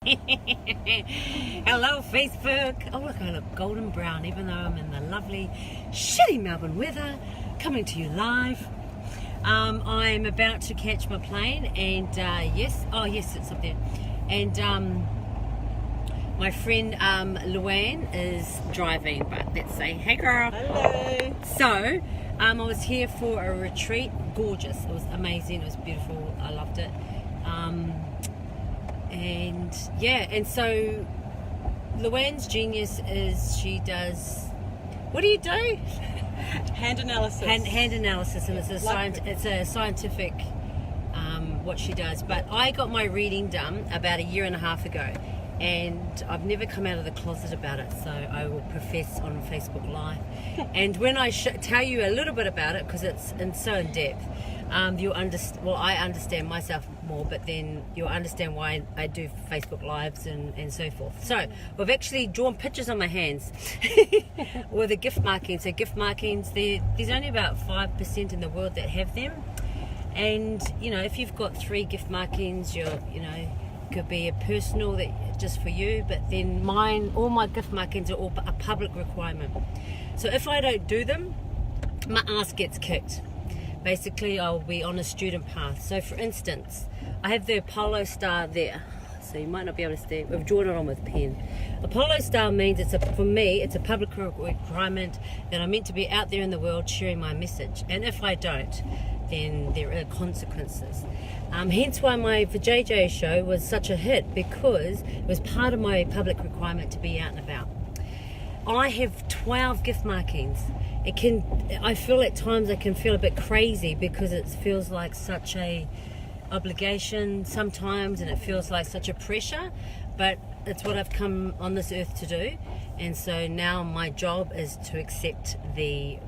Hello, Facebook. Oh, look, I look golden brown, even though I'm in the lovely, shitty Melbourne weather, coming to you live. I'm about to catch my plane, and yes, it's up there. And my friend Luanne is driving, but let's say, hey girl. Hello. So, I was here for a retreat. Gorgeous. It was amazing. It was beautiful. I loved it. And yeah, and so Luanne's genius is she does, what do you do? Hand analysis. Hand analysis, and it's a scientific what she does. But I got my reading done about 1.5 years ago, and I've never come out of the closet about it, so I will profess on Facebook Live. And when I tell you a little bit about it, because it's so in depth, you'll understand. Well, I understand myself more, but then you'll understand why I do Facebook Lives and so forth. So we've actually drawn pictures on my hands with a gift marking. So gift markings, there's only about 5% in the world that have them. And if you've got 3 gift markings, could be a personal that just for you, but then all my gift markings are all a public requirement. So if I don't do them, my ass gets kicked. Basically, I'll be on a student path. So for instance, I have the Apollo star there. So you might not be able to see. We've drawn it on with pen. Apollo star means for me, it's a public requirement that I'm meant to be out there in the world sharing my message. And if I don't, then there are consequences. Hence why my For JJ show was such a hit, because it was part of my public requirement to be out and about. I have 12 gift markings. I feel at times I can feel a bit crazy, because it feels like such a obligation sometimes, and it feels like such a pressure, but it's what I've come on this earth to do. And so now my job is to accept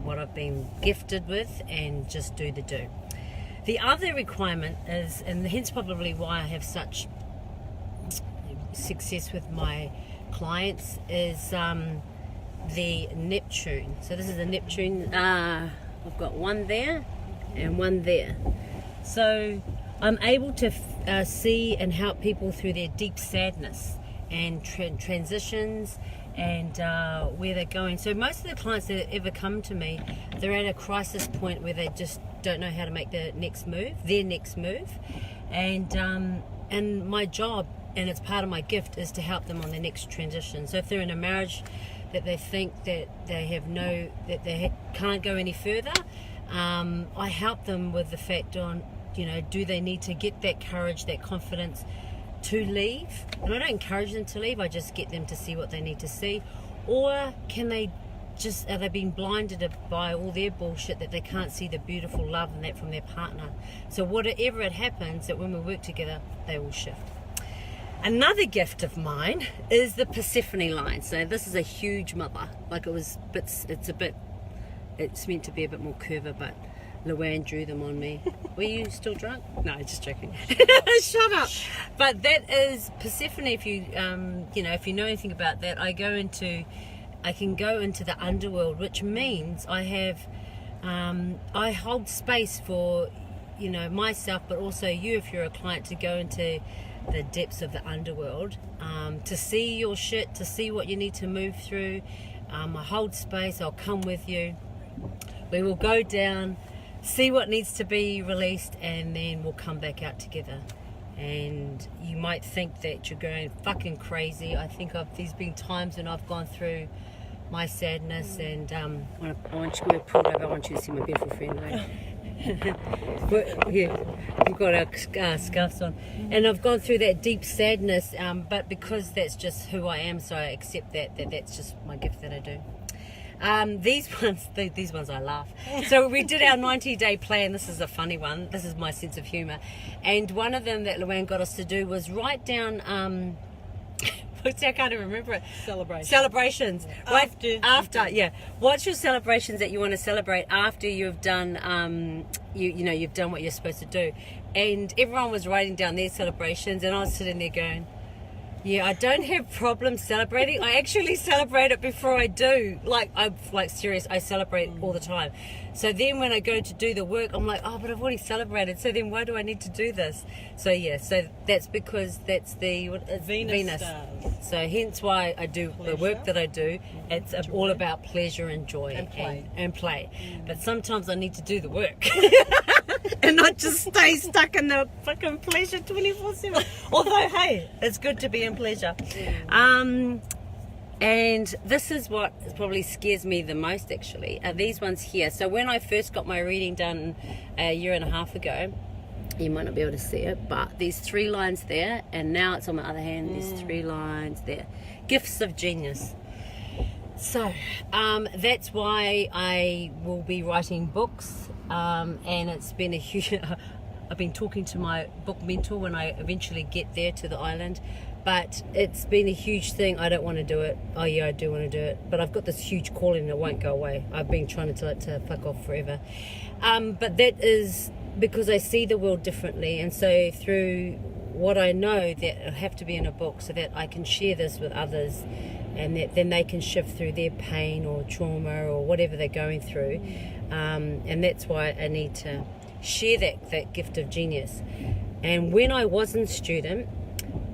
what I've been gifted with and just do the do. The other requirement is, and hence probably why I have such success with my clients, is the Neptune. So this is a Neptune. I've got one there and one there. So I'm able to see and help people through their deep sadness and transitions and where they're going. So most of the clients that ever come to me, they're at a crisis point where they just don't know how to make their next move. And my job, and it's part of my gift, is to help them on their next transition. So if they're in a marriage that they think that they can't go any further, I help them with the fact on, do they need to get that courage, that confidence to leave? And I don't encourage them to leave, I just get them to see what they need to see. Or are they being blinded by all their bullshit that they can't see the beautiful love and that from their partner? So whatever it happens, that when we work together, they will shift. Another gift of mine is the Persephone line. So this is a huge mother. It's meant to be a bit more curvy, but Luanne drew them on me. Were you still drunk? No, just joking. Shut up. But that is Persephone. If you if you know anything about that, I can go into the underworld, which means I hold space for myself, but also you, if you're a client, to go into the depths of the underworld, to see your shit, to see what you need to move through. I hold space. I'll come with you. We will go down, see what needs to be released, and then we'll come back out together. And you might think that you're going fucking crazy. I think there's been times when I've gone through my sadness, and I want you to see my beautiful friend, right? Yeah, we've got our scarves on, and I've gone through that deep sadness, but because that's just who I am, so I accept that's just my gift that I do. These ones I laugh. So we did our 90-day plan. This is a funny one. This is my sense of humour. And one of them that Luanne got us to do was write down I can't even remember it. Celebrations. After, yeah. What's your celebrations that you want to celebrate after you've done you've done what you're supposed to do? And everyone was writing down their celebrations, and I was sitting there going, Yeah, I don't have problems celebrating. I actually celebrate it before I do. I'm serious. I celebrate all the time. So then when I go to do the work, I'm like, oh, but I've already celebrated. So then why do I need to do this? So yeah, so that's because that's the Venus. Stars. So hence why I do the work that I do. It's all about pleasure and joy and play. But sometimes I need to do the work and not just stay stuck in the fucking pleasure 24/7. Although, hey, it's good to be in pleasure. And this is what probably scares me the most, actually, are these ones here. So when I first got my reading done a year and a half ago, you might not be able to see it, but these 3 lines there, and now it's on my other hand, there's 3 lines there. Gifts of genius. So that's why I will be writing books, and it's been a huge... I've been talking to my book mentor when I eventually get there to the island, but it's been a huge thing. I don't want to do it. Oh yeah, I do want to do it, but I've got this huge calling and it won't go away. I've been trying to tell it to fuck off forever, but that is because I see the world differently, and so through what I know, that I have to be in a book so that I can share this with others, and that then they can shift through their pain or trauma or whatever they're going through, and that's why I need to share that gift of genius. And when I wasn't student,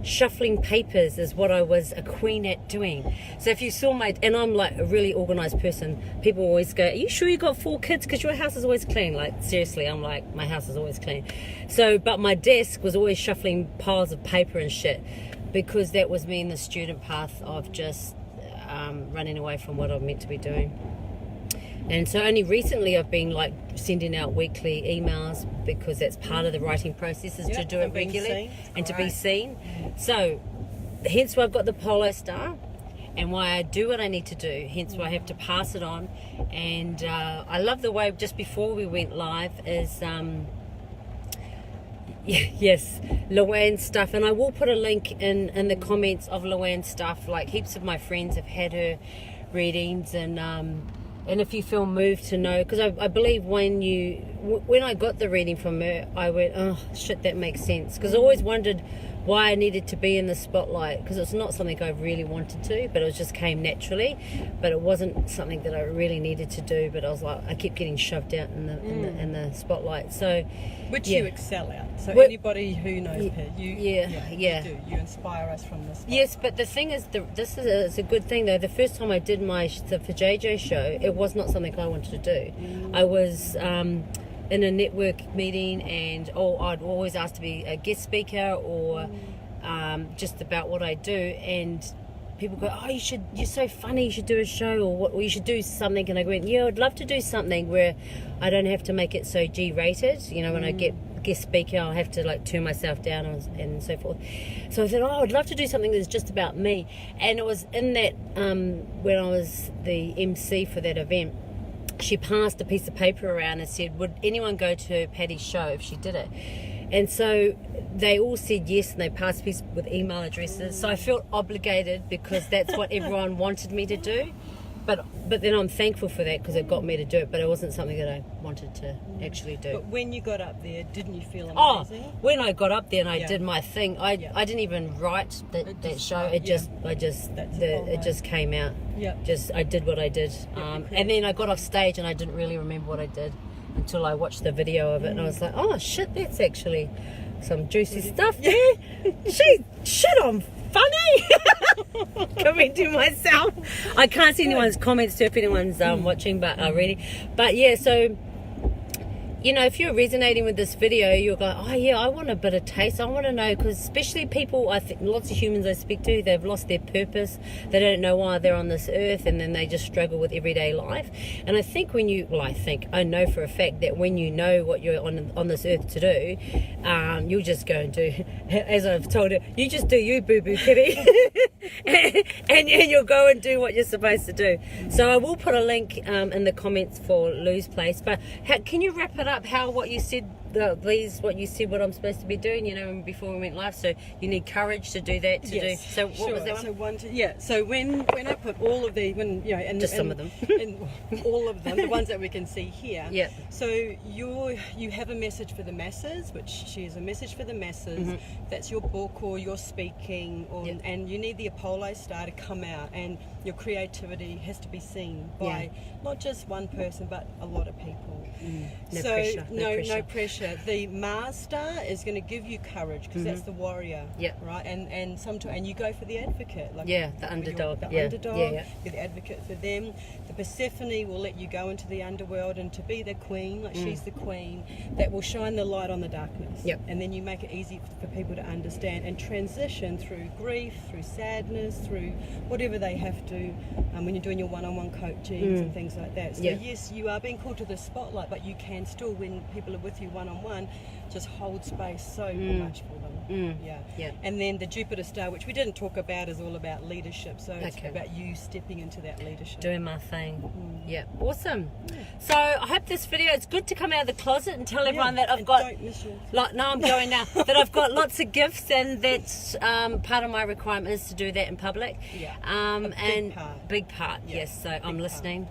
shuffling papers is what I was a queen at doing. So if you saw and I'm like a really organized person, people always go, are you sure you got 4 kids? Because your house is always clean. Like, seriously, I'm like, my house is always clean. So, but my desk was always shuffling piles of paper and shit, because that was me in the student path of just running away from what I'm meant to be doing. And so only recently I've been like sending out weekly emails, because that's part of the writing process, is to do it regularly and to be seen. So hence why I've got the Polo Star, and why I do what I need to do, hence why I have to pass it on. And I love the way, just before we went live, is yes, Luanne's stuff, and I will put a link in the comments of Luanne's stuff. Like, heaps of my friends have had her readings, and if you feel moved to know, because I believe when I got the reading from her, I went, oh shit, that makes sense. Because I always wondered why I needed to be in the spotlight, because it's not something I really wanted to, but it just came naturally. But it wasn't something that I really needed to do. But I was like, I kept getting shoved out in the spotlight. So, which you excel at. So anybody who knows her, you do. You inspire us from this. Yes, but the thing is, this is a good thing though. The first time I did the For JJ show, it was not something I wanted to do. I was in a network meeting, and I'd always ask to be a guest speaker or just about what I do, and people go, oh, you're so funny, you should do a show, or you should do something. And I went, yeah, I'd love to do something where I don't have to make it so G-rated. You know, when I get guest speaker, I'll have to like turn myself down and so forth. So I said, oh, I'd love to do something that's just about me. And it was in that when I was the MC for that event, she passed a piece of paper around and said, would anyone go to Patty's show if she did it? And so they all said yes, and they passed a piece with email addresses. So I felt obligated, because that's what everyone wanted me to do. But then I'm thankful for that, because it got me to do it, but it wasn't something that I wanted to actually do. But when you got up there, didn't you feel amazing? Oh, when I got up there and I did my thing, I didn't even write that show. It just came out. Yeah. I did what I did. And then I got off stage and I didn't really remember what I did until I watched the video of it, and I was like, oh shit, that's actually some juicy stuff there. I'm funny. Commenting myself. I can't see anyone's comments too if anyone's watching, but reading. But yeah, so you know, if you're resonating with this video, you'll go, oh yeah, I want a bit of taste. I want to know, because especially people, I think lots of humans I speak to, they've lost their purpose. They don't know why they're on this earth, and then they just struggle with everyday life. And I think I know for a fact that when you know what you're on this earth to do, you'll just go and do, as I've told her, you just do you, boo-boo kitty. and you'll go and do what you're supposed to do. So I will put a link in the comments for Lou's place. But can you wrap it up, what you said these what you said what I'm supposed to be doing, you know, before we went live. So you need courage to do that. So what was that one? So when I put all of the Just some of them. and all of them, the ones that we can see here. Yeah. So you have a message for the masses, which she is a message for the masses. That's your book or your speaking, and you need the Apollo star to come out, and your creativity has to be seen by not just one person but a lot of people. No pressure. The Mars star is going to give you courage because that's the warrior, right? And you go for the advocate, like the underdog. Underdog. You're the advocate for them. The Persephone will let you go into the underworld and to be the queen, like she's the queen that will shine the light on the darkness. And then you make it easy for people to understand and transition through grief, through sadness, through whatever they have to when you're doing your one-on-one coaching and things like that. So yes, you are being called to the spotlight, but you can still, when people are with you one-on-one, just hold space so much for them. And then the Jupiter star, which we didn't talk about, is all about leadership. So it's about you stepping into that leadership. Doing my thing. Awesome. So I hope this video, it's good to come out of the closet and tell everyone that I've got, don't miss your... no, I'm going now, that I've got lots of gifts, and that's part of my requirement is to do that in public. Big part, yes. So I'm listening.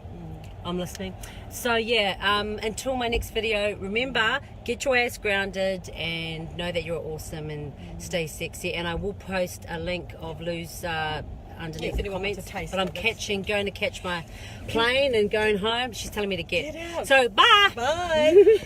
I'm listening. So until my next video, remember, get your ass grounded and know that you're awesome and stay sexy. And I will post a link of Lou's underneath the comments. But I'm going to catch my plane and going home. She's telling me to get. Get out. So bye. Bye.